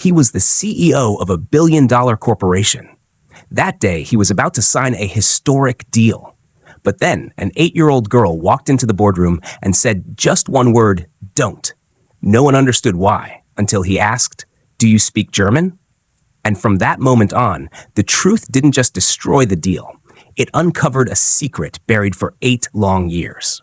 He was the CEO of a billion-dollar corporation. That day, he was about to sign a historic deal. But then, an 8-year-old girl walked into the boardroom and said just one word, "Don't." No one understood why, until he asked, "Do you speak German?" And from that moment on, the truth didn't just destroy the deal. It uncovered a secret buried for 8 long years.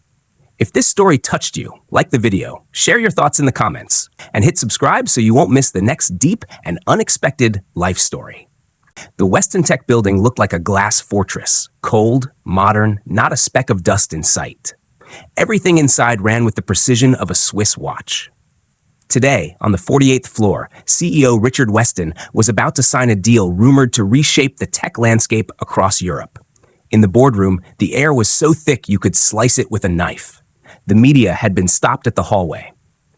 If this story touched you, like the video, share your thoughts in the comments, and hit subscribe so you won't miss the next deep and unexpected life story. The Weston Tech building looked like a glass fortress, cold, modern, not a speck of dust in sight. Everything inside ran with the precision of a Swiss watch. Today, on the 48th floor, CEO Richard Weston was about to sign a deal rumored to reshape the tech landscape across Europe. In the boardroom, the air was so thick you could slice it with a knife. The media had been stopped at the hallway.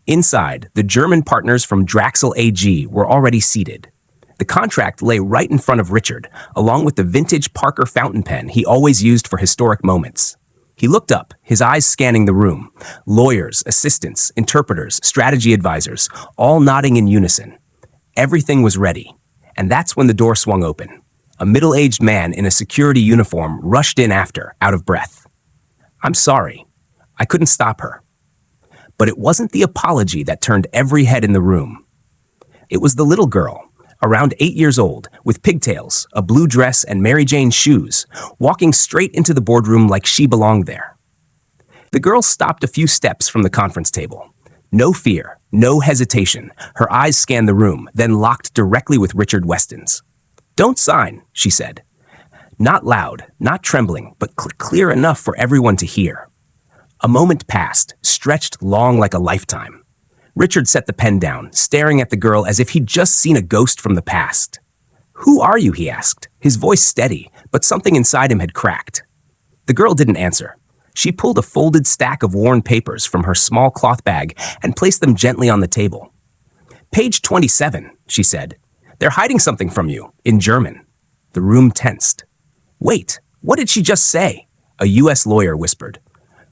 Inside, the German partners from Draxel AG were already seated. The contract lay right in front of Richard, along with the vintage Parker fountain pen he always used for historic moments. He looked up, his eyes scanning the room. Lawyers, assistants, interpreters, strategy advisors, all nodding in unison. Everything was ready. And that's when the door swung open. A middle-aged man in a security uniform rushed in after, out of breath. "I'm sorry. I couldn't stop her." But it wasn't the apology that turned every head in the room. It was the little girl, around 8 years old, with pigtails, a blue dress, and Mary Jane shoes, walking straight into the boardroom like she belonged there. The girl stopped a few steps from the conference table. No fear, no hesitation. Her eyes scanned the room, then locked directly with Richard Weston's. "Don't sign," she said. Not loud, not trembling, but clear enough for everyone to hear. A moment passed, stretched long like a lifetime. Richard set the pen down, staring at the girl as if he'd just seen a ghost from the past. "Who are you?" he asked, his voice steady, but something inside him had cracked. The girl didn't answer. She pulled a folded stack of worn papers from her small cloth bag and placed them gently on the table. "Page 27, she said. "They're hiding something from you, in German." The room tensed. "Wait, what did she just say?" a U.S. lawyer whispered.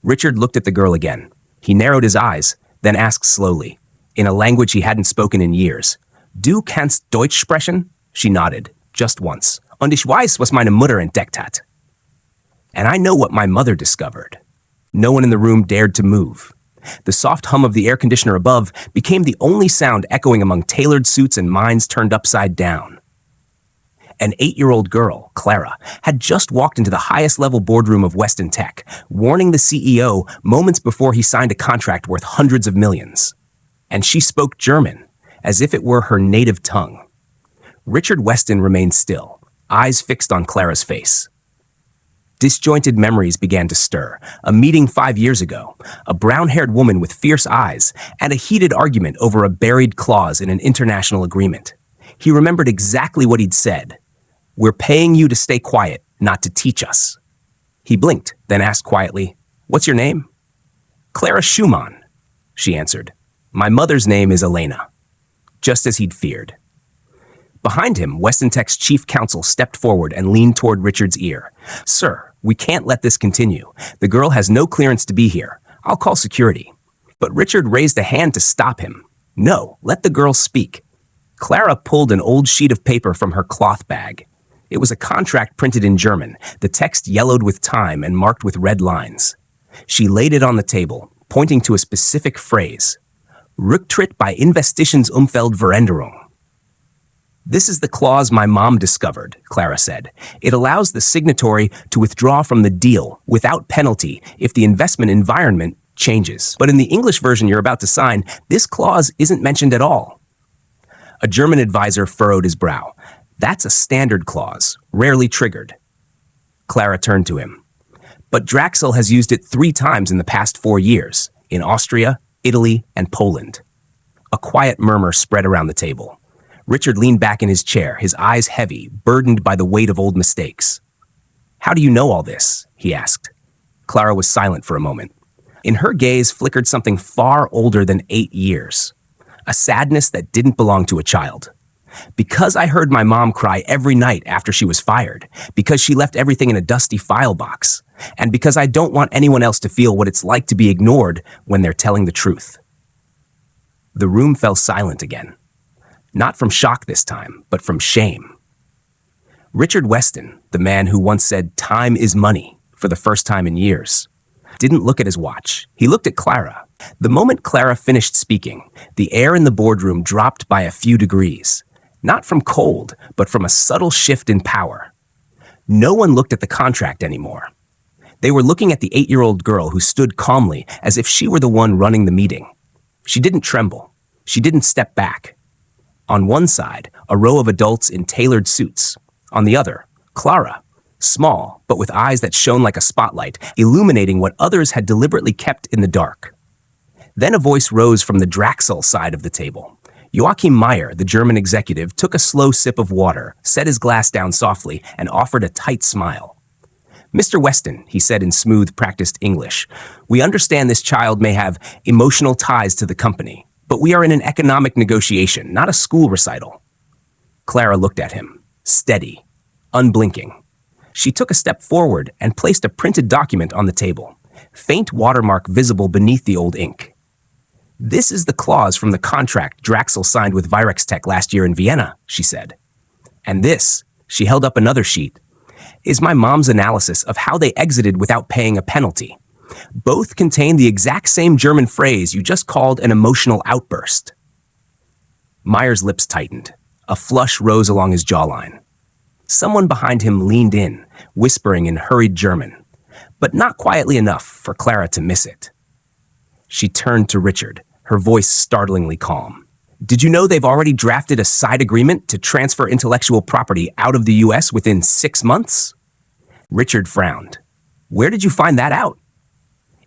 Richard looked at the girl again. He narrowed his eyes, then asked slowly, in a language he hadn't spoken in years, "Du kannst Deutsch sprechen?" She nodded, just once. "Und ich weiß, was meine Mutter entdeckt hat." And I know what my mother discovered. No one in the room dared to move. The soft hum of the air conditioner above became the only sound echoing among tailored suits and minds turned upside down. An 8-year-old girl, Clara, had just walked into the highest-level boardroom of Weston Tech, warning the CEO moments before he signed a contract worth hundreds of millions. And she spoke German, as if it were her native tongue. Richard Weston remained still, eyes fixed on Clara's face. Disjointed memories began to stir. A meeting 5 years ago, a brown-haired woman with fierce eyes, and a heated argument over a buried clause in an international agreement. He remembered exactly what he'd said. "We're paying you to stay quiet, not to teach us." He blinked, then asked quietly, "What's your name?" "Clara Schumann," she answered. "My mother's name is Elena." Just as he'd feared. Behind him, Weston Tech's chief counsel stepped forward and leaned toward Richard's ear. "Sir, we can't let this continue. The girl has no clearance to be here. I'll call security." But Richard raised a hand to stop him. "No, let the girl speak." Clara pulled an old sheet of paper from her cloth bag. It was a contract printed in German, the text yellowed with time and marked with red lines. She laid it on the table, pointing to a specific phrase. "Rücktritt bei Investitionsumfeldveränderung." "This is the clause my mom discovered," Clara said. "It allows the signatory to withdraw from the deal without penalty if the investment environment changes. But in the English version you're about to sign, this clause isn't mentioned at all." A German advisor furrowed his brow. "That's a standard clause, rarely triggered." Clara turned to him. "But Draxel has used it 3 times in the past 4 years, in Austria, Italy, and Poland." A quiet murmur spread around the table. Richard leaned back in his chair, his eyes heavy, burdened by the weight of old mistakes. "How do you know all this?" he asked. Clara was silent for a moment. In her gaze flickered something far older than 8 years. A sadness that didn't belong to a child. "Because I heard my mom cry every night after she was fired, because she left everything in a dusty file box, and because I don't want anyone else to feel what it's like to be ignored when they're telling the truth." The room fell silent again. Not from shock this time, but from shame. Richard Weston, the man who once said time is money for the first time in years, didn't look at his watch. He looked at Clara. The moment Clara finished speaking, the air in the boardroom dropped by a few degrees, not from cold, but from a subtle shift in power. No one looked at the contract anymore. They were looking at the 8-year-old girl who stood calmly as if she were the one running the meeting. She didn't tremble. She didn't step back. On one side, a row of adults in tailored suits. On the other, Clara, small, but with eyes that shone like a spotlight, illuminating what others had deliberately kept in the dark. Then a voice rose from the Draxel side of the table. Joachim Meyer, the German executive, took a slow sip of water, set his glass down softly, and offered a tight smile. "Mr. Weston," he said in smooth, practiced English, "we understand this child may have emotional ties to the company, but we are in an economic negotiation, not a school recital." Clara looked at him, steady, unblinking. She took a step forward and placed a printed document on the table, faint watermark visible beneath the old ink. "This is the clause from the contract Draxel signed with Virextech last year in Vienna," she said. "And this," she held up another sheet, "is my mom's analysis of how they exited without paying a penalty. Both contain the exact same German phrase you just called an emotional outburst." Meyer's lips tightened. A flush rose along his jawline. Someone behind him leaned in, whispering in hurried German, but not quietly enough for Clara to miss it. She turned to Richard, her voice startlingly calm. "Did you know they've already drafted a side agreement to transfer intellectual property out of the US within 6 months?" Richard frowned. "Where did you find that out?"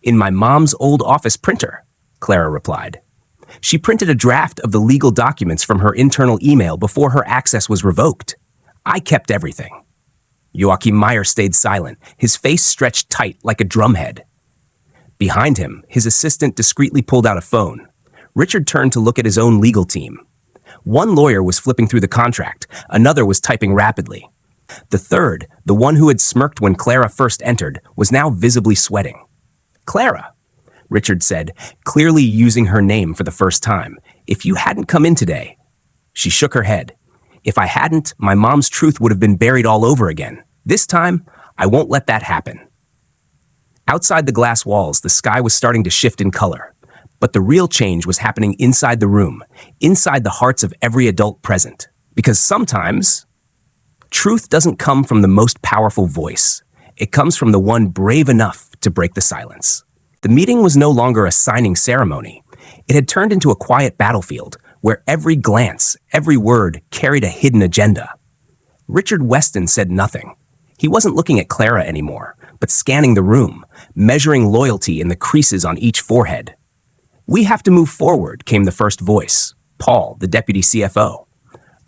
"In my mom's old office printer," Clara replied. "She printed a draft of the legal documents from her internal email before her access was revoked. I kept everything." Joachim Meyer stayed silent, his face stretched tight like a drumhead. Behind him, his assistant discreetly pulled out a phone. Richard turned to look at his own legal team. One lawyer was flipping through the contract, another was typing rapidly. The third, the one who had smirked when Clara first entered, was now visibly sweating. "Clara," Richard said, clearly using her name for the first time, "if you hadn't come in today." She shook her head. "If I hadn't, my mom's truth would have been buried all over again. This time, I won't let that happen." Outside the glass walls, the sky was starting to shift in color. But the real change was happening inside the room, inside the hearts of every adult present. Because sometimes, truth doesn't come from the most powerful voice. It comes from the one brave enough to break the silence. The meeting was no longer a signing ceremony. It had turned into a quiet battlefield, where every glance, every word carried a hidden agenda. Richard Weston said nothing. He wasn't looking at Clara anymore, but scanning the room, measuring loyalty in the creases on each forehead. "We have to move forward," came the first voice, Paul, the deputy CFO.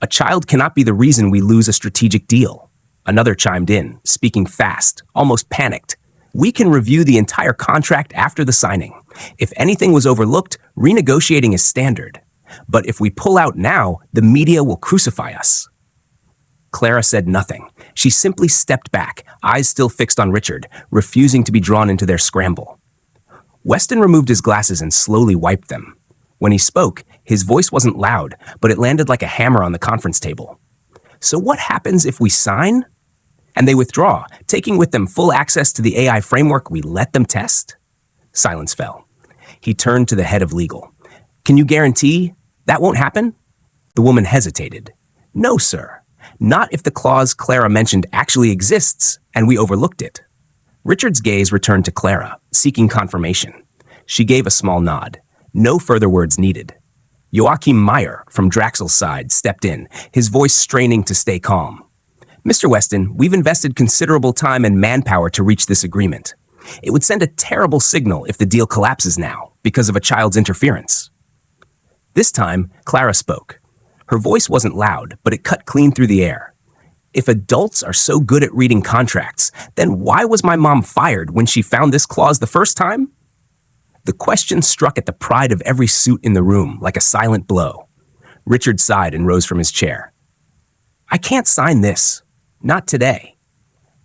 "A child cannot be the reason we lose a strategic deal." Another chimed in, speaking fast, almost panicked. "We can review the entire contract after the signing. If anything was overlooked, renegotiating is standard. But if we pull out now, the media will crucify us." Clara said nothing. She simply stepped back, eyes still fixed on Richard, refusing to be drawn into their scramble. Weston removed his glasses and slowly wiped them. When he spoke, his voice wasn't loud, but it landed like a hammer on the conference table. "So what happens if we sign? And they withdraw, taking with them full access to the AI framework we let them test?" Silence fell. He turned to the head of legal. "Can you guarantee that won't happen?" The woman hesitated. "No, sir. Not if the clause Clara mentioned actually exists and we overlooked it." Richard's gaze returned to Clara, seeking confirmation. She gave a small nod. No further words needed. Joachim Meyer, from Draxel's side, stepped in, his voice straining to stay calm. "Mr. Weston, we've invested considerable time and manpower to reach this agreement. It would send a terrible signal if the deal collapses now because of a child's interference." This time, Clara spoke. Her voice wasn't loud, but it cut clean through the air. "If adults are so good at reading contracts, then why was my mom fired when she found this clause the first time?" The question struck at the pride of every suit in the room like a silent blow. Richard sighed and rose from his chair. "I can't sign this. Not today."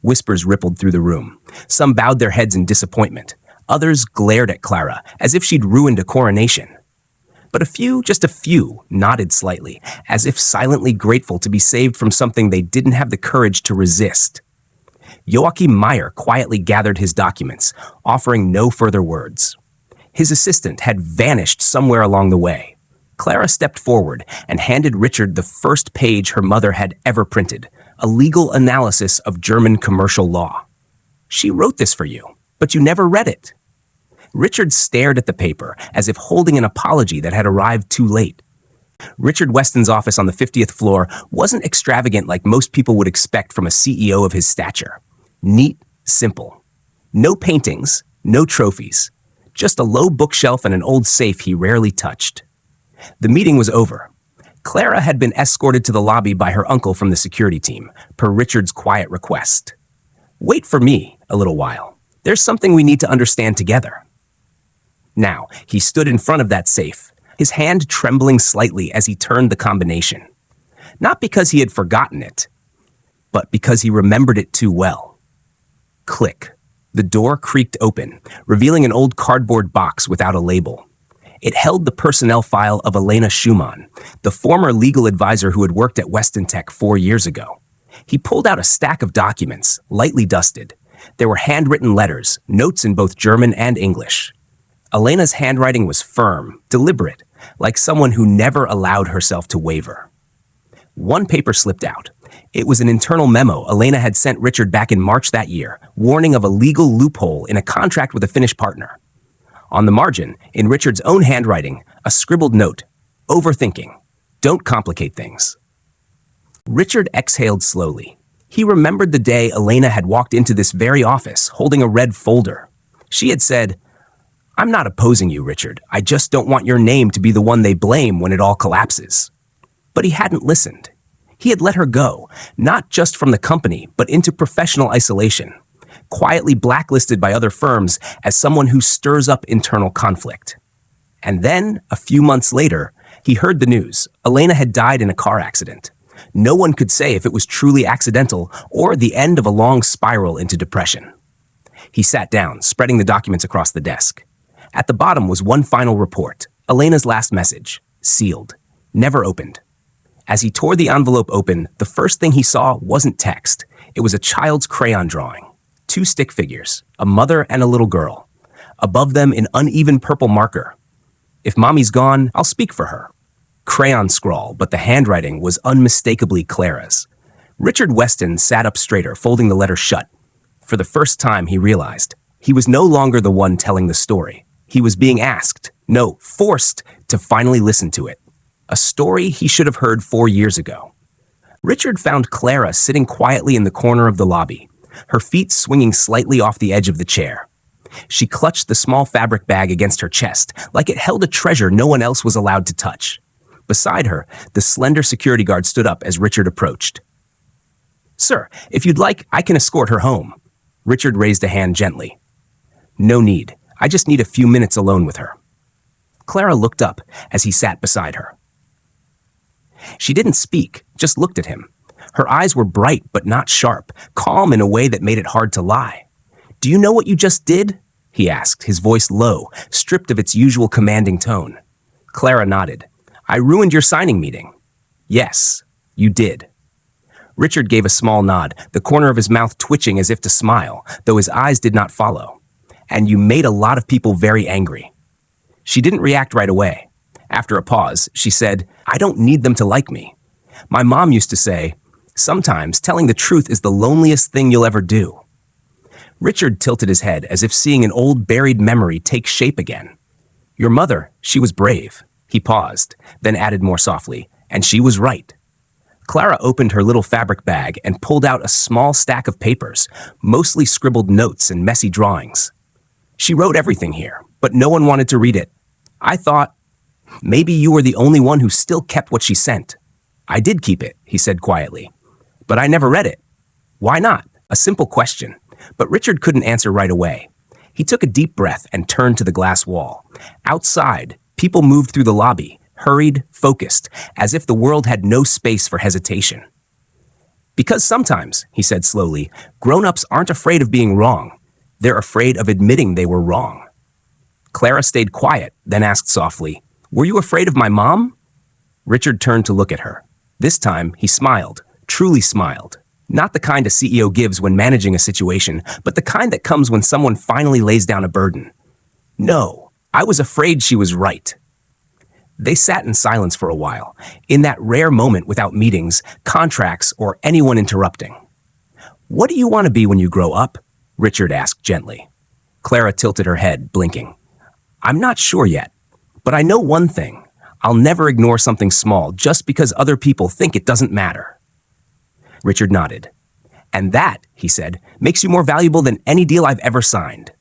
Whispers rippled through the room. Some bowed their heads in disappointment. Others glared at Clara, as if she'd ruined a coronation. But just a few, nodded slightly, as if silently grateful to be saved from something they didn't have the courage to resist. Joachim Meyer quietly gathered his documents, offering no further words. His assistant had vanished somewhere along the way. Clara stepped forward and handed Richard the first page her mother had ever printed, a legal analysis of German commercial law. "She wrote this for you, but you never read it." Richard stared at the paper as if holding an apology that had arrived too late. Richard Weston's office on the 50th floor wasn't extravagant like most people would expect from a CEO of his stature. Neat, simple. No paintings, no trophies. Just a low bookshelf and an old safe he rarely touched. The meeting was over. Clara had been escorted to the lobby by her uncle from the security team, per Richard's quiet request. "Wait for me a little while. There's something we need to understand together." Now, he stood in front of that safe, his hand trembling slightly as he turned the combination. Not because he had forgotten it, but because he remembered it too well. Click. The door creaked open, revealing an old cardboard box without a label. It held the personnel file of Elena Schumann, the former legal advisor who had worked at Weston Tech 4 years ago. He pulled out a stack of documents, lightly dusted. There were handwritten letters, notes in both German and English. Elena's handwriting was firm, deliberate, like someone who never allowed herself to waver. One paper slipped out. It was an internal memo Elena had sent Richard back in March that year, warning of a legal loophole in a contract with a Finnish partner. On the margin, in Richard's own handwriting, a scribbled note, "Overthinking. Don't complicate things." Richard exhaled slowly. He remembered the day Elena had walked into this very office, holding a red folder. She had said, "I'm not opposing you, Richard. I just don't want your name to be the one they blame when it all collapses." But he hadn't listened. He had let her go, not just from the company, but into professional isolation, quietly blacklisted by other firms as someone who stirs up internal conflict. And then, a few months later, he heard the news. Elena had died in a car accident. No one could say if it was truly accidental or the end of a long spiral into depression. He sat down, spreading the documents across the desk. At the bottom was one final report, Elena's last message, sealed, never opened. As he tore the envelope open, the first thing he saw wasn't text. It was a child's crayon drawing. 2 stick figures, a mother and a little girl. Above them, in uneven purple marker. "If Mommy's gone, I'll speak for her." Crayon scrawl, but the handwriting was unmistakably Clara's. Richard Weston sat up straighter, folding the letter shut. For the first time, he realized he was no longer the one telling the story. He was being asked, no, forced, to finally listen to it. A story he should have heard 4 years ago. Richard found Clara sitting quietly in the corner of the lobby, her feet swinging slightly off the edge of the chair. She clutched the small fabric bag against her chest, like it held a treasure no one else was allowed to touch. Beside her, the slender security guard stood up as Richard approached. "Sir, if you'd like, I can escort her home." Richard raised a hand gently. "No need. I just need a few minutes alone with her." Clara looked up as he sat beside her. She didn't speak, just looked at him. Her eyes were bright but not sharp, calm in a way that made it hard to lie. "Do you know what you just did?" he asked, his voice low, stripped of its usual commanding tone. Clara nodded. "I ruined your signing meeting." "Yes, you did." Richard gave a small nod, the corner of his mouth twitching as if to smile, though his eyes did not follow. "And you made a lot of people very angry." She didn't react right away. After a pause, she said, "I don't need them to like me. My mom used to say, sometimes telling the truth is the loneliest thing you'll ever do." Richard tilted his head as if seeing an old buried memory take shape again. "Your mother, she was brave." He paused, then added more softly, "and she was right." Clara opened her little fabric bag and pulled out a small stack of papers, mostly scribbled notes and messy drawings. "She wrote everything here, but no one wanted to read it. I thought, maybe you were the only one who still kept what she sent." "I did keep it," he said quietly, "but I never read it." "Why not?" A simple question, but Richard couldn't answer right away. He took a deep breath and turned to the glass wall. Outside, people moved through the lobby, hurried, focused, as if the world had no space for hesitation. "Because sometimes," he said slowly, "grown-ups aren't afraid of being wrong. They're afraid of admitting they were wrong." Clara stayed quiet, then asked softly, Were you afraid of my mom? Richard turned to look at her. This time, he smiled, truly smiled. Not the kind a CEO gives when managing a situation, but the kind that comes when someone finally lays down a burden. No, I was afraid she was right. They sat in silence for a while, in that rare moment without meetings, contracts, or anyone interrupting. What do you want to be when you grow up? Richard asked gently. Clara tilted her head, blinking. I'm not sure yet, but I know one thing. I'll never ignore something small just because other people think it doesn't matter. Richard nodded. And that, he said, makes you more valuable than any deal I've ever signed.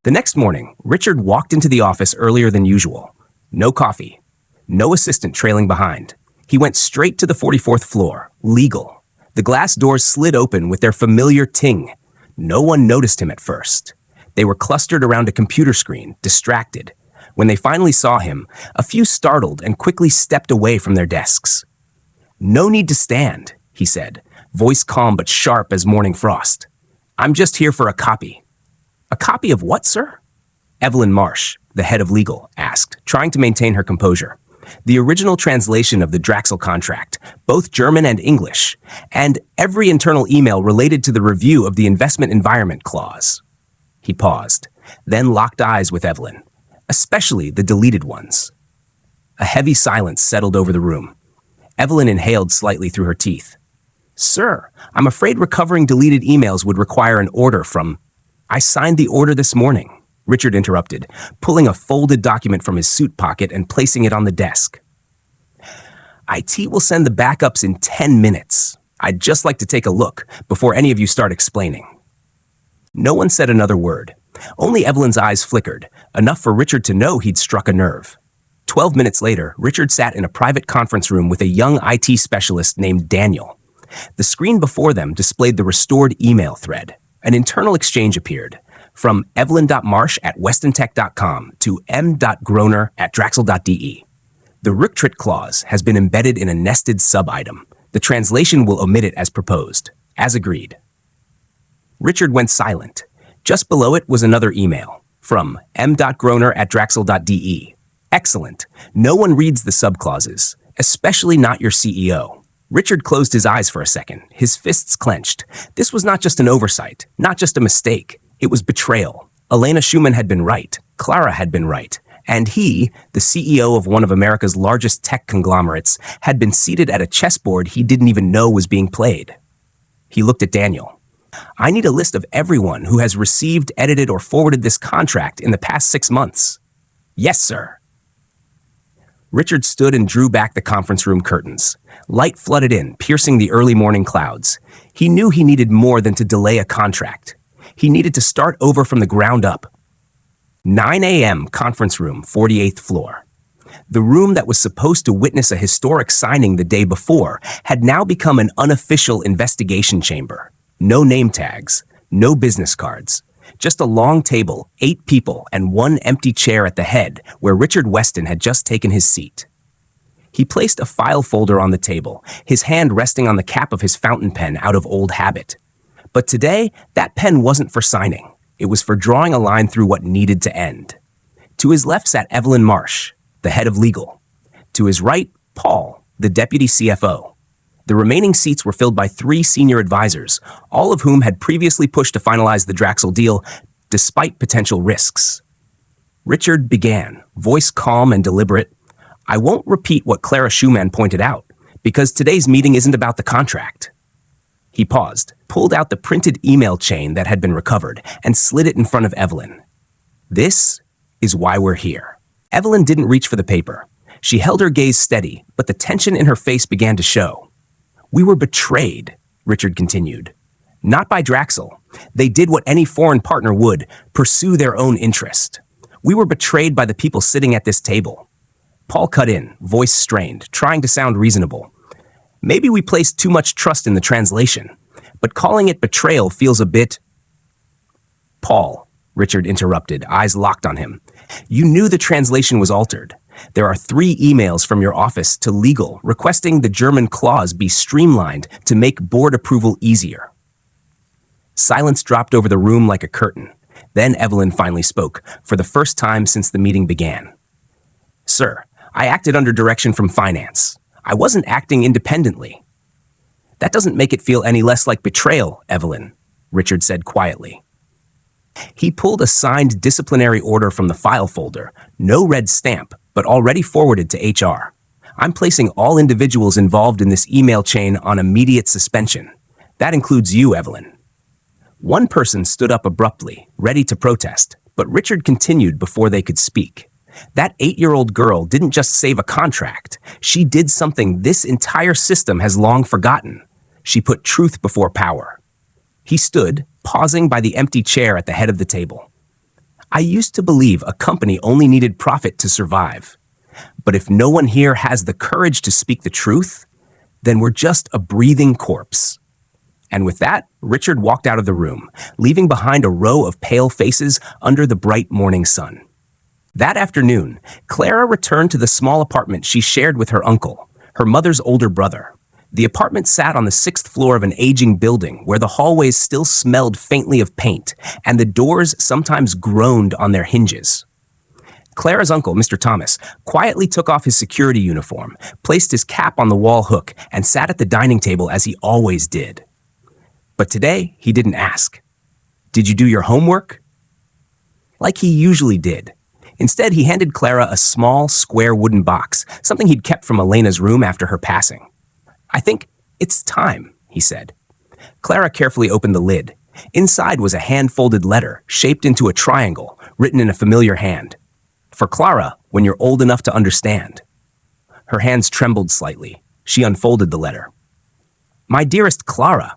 The next morning, Richard walked into the office earlier than usual. No coffee. No assistant trailing behind. He went straight to the 44th floor, legal. The glass doors slid open with their familiar ting. No one noticed him at first. They were clustered around a computer screen, distracted. When they finally saw him, a few startled and quickly stepped away from their desks. No need to stand, he said, voice calm but sharp as morning frost. I'm just here for a copy. A copy of what, sir? Evelyn Marsh, the head of legal, asked, trying to maintain her composure. The original translation of the Draxel contract, both German and English, and every internal email related to the review of the investment environment clause. He paused, then locked eyes with Evelyn, especially the deleted ones. A heavy silence settled over the room. Evelyn inhaled slightly through her teeth. Sir, I'm afraid recovering deleted emails would require an order from... I signed the order this morning, Richard interrupted, pulling a folded document from his suit pocket and placing it on the desk. IT will send the backups in 10 minutes. I'd just like to take a look before any of you start explaining. No one said another word. Only Evelyn's eyes flickered, enough for Richard to know he'd struck a nerve. 12 minutes later, Richard sat in a private conference room with a young IT specialist named Daniel. The screen before them displayed the restored email thread. An internal exchange appeared, from evelyn.marsh@westontech.com to m.groner@draxel.de. The Rücktritt clause has been embedded in a nested sub-item. The translation will omit it as proposed, as agreed. Richard went silent. Just below it was another email, from m.groner@draxel.de. Excellent. No one reads the sub-clauses, especially not your CEO. Richard closed his eyes for a second, his fists clenched. This was not just an oversight, not just a mistake. It was betrayal. Elena Schumann had been right. Clara had been right. And he, the CEO of one of America's largest tech conglomerates, had been seated at a chessboard he didn't even know was being played. He looked at Daniel. I need a list of everyone who has received, edited, or forwarded this contract in the past 6 months. Yes, sir. Richard stood and drew back the conference room curtains. Light flooded in, piercing the early morning clouds. He knew he needed more than to delay a contract. He needed to start over from the ground up. 9 a.m., conference room, 48th floor. The room that was supposed to witness a historic signing the day before had now become an unofficial investigation chamber. No name tags, no business cards. Just a long table, 8 people, and one empty chair at the head where Richard Weston had just taken his seat. He placed a file folder on the table, his hand resting on the cap of his fountain pen out of old habit. But today, that pen wasn't for signing. It was for drawing a line through what needed to end. To his left sat Evelyn Marsh, the head of legal. To his right, Paul, the deputy CFO. The remaining seats were filled by 3 senior advisors, all of whom had previously pushed to finalize the Draxel deal, despite potential risks. Richard began, voice calm and deliberate. I won't repeat what Clara Schumann pointed out, because today's meeting isn't about the contract. He paused, pulled out the printed email chain that had been recovered, and slid it in front of Evelyn. This is why we're here. Evelyn didn't reach for the paper. She held her gaze steady, but the tension in her face began to show. We were betrayed, Richard continued. Not by Draxel. They did what any foreign partner would, pursue their own interest. We were betrayed by the people sitting at this table. Paul cut in, voice strained, trying to sound reasonable. Maybe we placed too much trust in the translation, but calling it betrayal feels a bit... Paul, Richard interrupted, eyes locked on him. You knew the translation was altered. There are 3 emails from your office to legal requesting the German clause be streamlined to make board approval easier. Silence dropped over the room like a curtain. Then Evelyn finally spoke, for the first time since the meeting began. Sir, I acted under direction from finance. I wasn't acting independently. That doesn't make it feel any less like betrayal, Evelyn, Richard said quietly. He pulled a signed disciplinary order from the file folder, no red stamp, but already forwarded to HR. I'm placing all individuals involved in this email chain on immediate suspension. That includes you, Evelyn. One person stood up abruptly, ready to protest, but Richard continued before they could speak. That 8-year-old girl didn't just save a contract. She did something this entire system has long forgotten. She put truth before power. He stood, pausing by the empty chair at the head of the table. I used to believe a company only needed profit to survive. But if no one here has the courage to speak the truth, then we're just a breathing corpse. And with that, Richard walked out of the room, leaving behind a row of pale faces under the bright morning sun. That afternoon, Clara returned to the small apartment she shared with her uncle, her mother's older brother. The apartment sat on the 6th floor of an aging building where the hallways still smelled faintly of paint, and the doors sometimes groaned on their hinges. Clara's uncle, Mr. Thomas, quietly took off his security uniform, placed his cap on the wall hook, and sat at the dining table as he always did. But today, he didn't ask. Did you do your homework? Like he usually did. Instead, he handed Clara a small, square wooden box, something he'd kept from Elena's room after her passing. I think it's time, he said. Clara carefully opened the lid. Inside was a hand-folded letter, shaped into a triangle, written in a familiar hand. For Clara, when you're old enough to understand. Her hands trembled slightly. She unfolded the letter. My dearest Clara,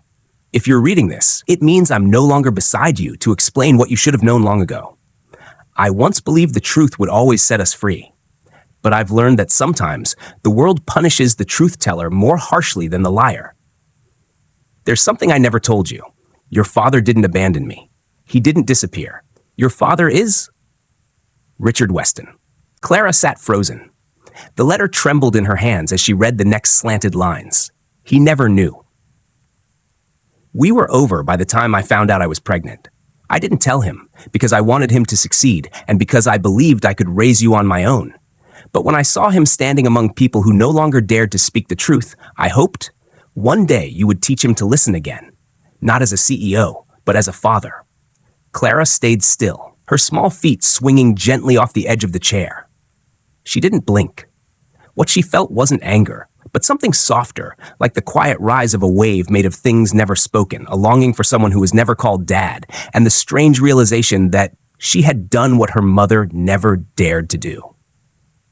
if you're reading this, it means I'm no longer beside you to explain what you should have known long ago. I once believed the truth would always set us free. But I've learned that sometimes the world punishes the truth teller more harshly than the liar. There's something I never told you. Your father didn't abandon me. He didn't disappear. Your father is Richard Weston. Clara sat frozen. The letter trembled in her hands as she read the next slanted lines. He never knew. We were over by the time I found out I was pregnant. I didn't tell him because I wanted him to succeed and because I believed I could raise you on my own. But when I saw him standing among people who no longer dared to speak the truth, I hoped one day you would teach him to listen again. Not as a CEO, but as a father. Clara stayed still, her small feet swinging gently off the edge of the chair. She didn't blink. What she felt wasn't anger, but something softer, like the quiet rise of a wave made of things never spoken, a longing for someone who was never called dad, and the strange realization that she had done what her mother never dared to do.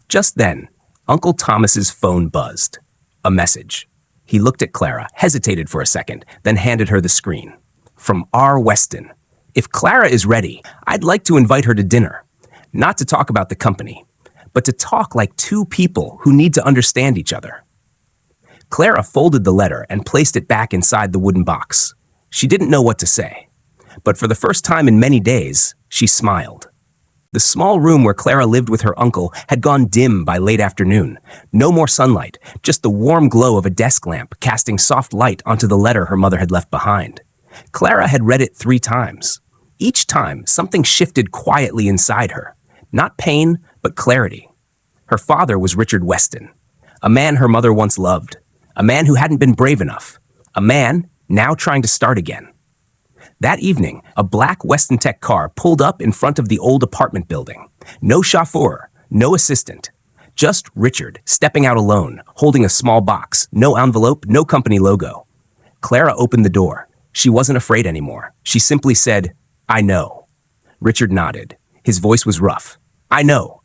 Just then, Uncle Thomas's phone buzzed. A message. He looked at Clara, hesitated for a second, then handed her the screen. From R. Weston. If Clara is ready, I'd like to invite her to dinner. Not to talk about the company, but to talk like two people who need to understand each other. Clara folded the letter and placed it back inside the wooden box. She didn't know what to say, but for the first time in many days, she smiled. The small room where Clara lived with her uncle had gone dim by late afternoon. No more sunlight, just the warm glow of a desk lamp casting soft light onto the letter her mother had left behind. Clara had read it 3 times. Each time, something shifted quietly inside her. Not pain, but clarity. Her father was Richard Weston, a man her mother once loved, a man who hadn't been brave enough, a man now trying to start again. That evening, a black Weston Tech car pulled up in front of the old apartment building. No chauffeur, no assistant, just Richard stepping out alone, holding a small box, no envelope, no company logo. Clara opened the door. She wasn't afraid anymore. She simply said, I know. Richard nodded. His voice was rough. I know.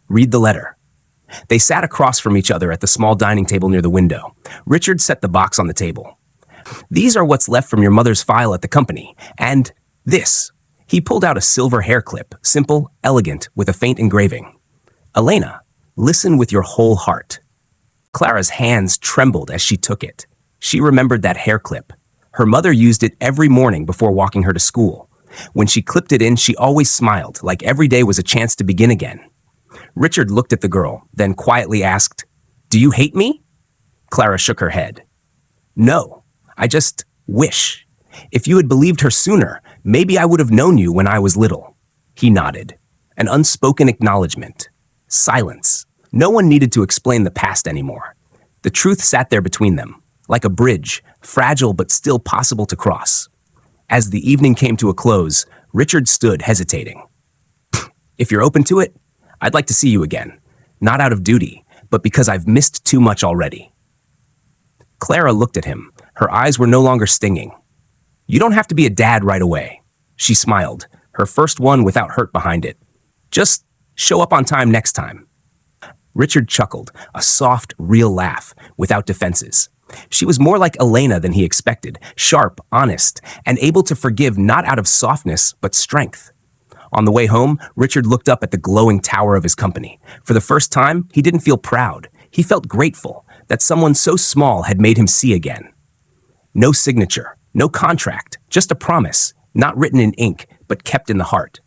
Read the letter. They sat across from each other at the small dining table near the window. Richard set the box on the table. These are what's left from your mother's file at the company. And this. He pulled out a silver hair clip, simple, elegant, with a faint engraving. Elena, listen with your whole heart. Clara's hands trembled as she took it. She remembered that hair clip. Her mother used it every morning before walking her to school. When she clipped it in, she always smiled, like every day was a chance to begin again. Richard looked at the girl, then quietly asked, Do you hate me? Clara shook her head. No, I just wish. If you had believed her sooner, maybe I would have known you when I was little. He nodded. An unspoken acknowledgement. Silence. No one needed to explain the past anymore. The truth sat there between them, like a bridge, fragile but still possible to cross. As the evening came to a close, Richard stood hesitating. If you're open to it, I'd like to see you again. Not out of duty, but because I've missed too much already. Clara looked at him. Her eyes were no longer stinging. You don't have to be a dad right away. She smiled, her first one without hurt behind it. Just show up on time next time. Richard chuckled, a soft, real laugh, without defenses. She was more like Elena than he expected, sharp, honest, and able to forgive not out of softness, but strength. On the way home, Richard looked up at the glowing tower of his company. For the first time, he didn't feel proud. He felt grateful that someone so small had made him see again. No signature, no contract, just a promise, not written in ink, but kept in the heart.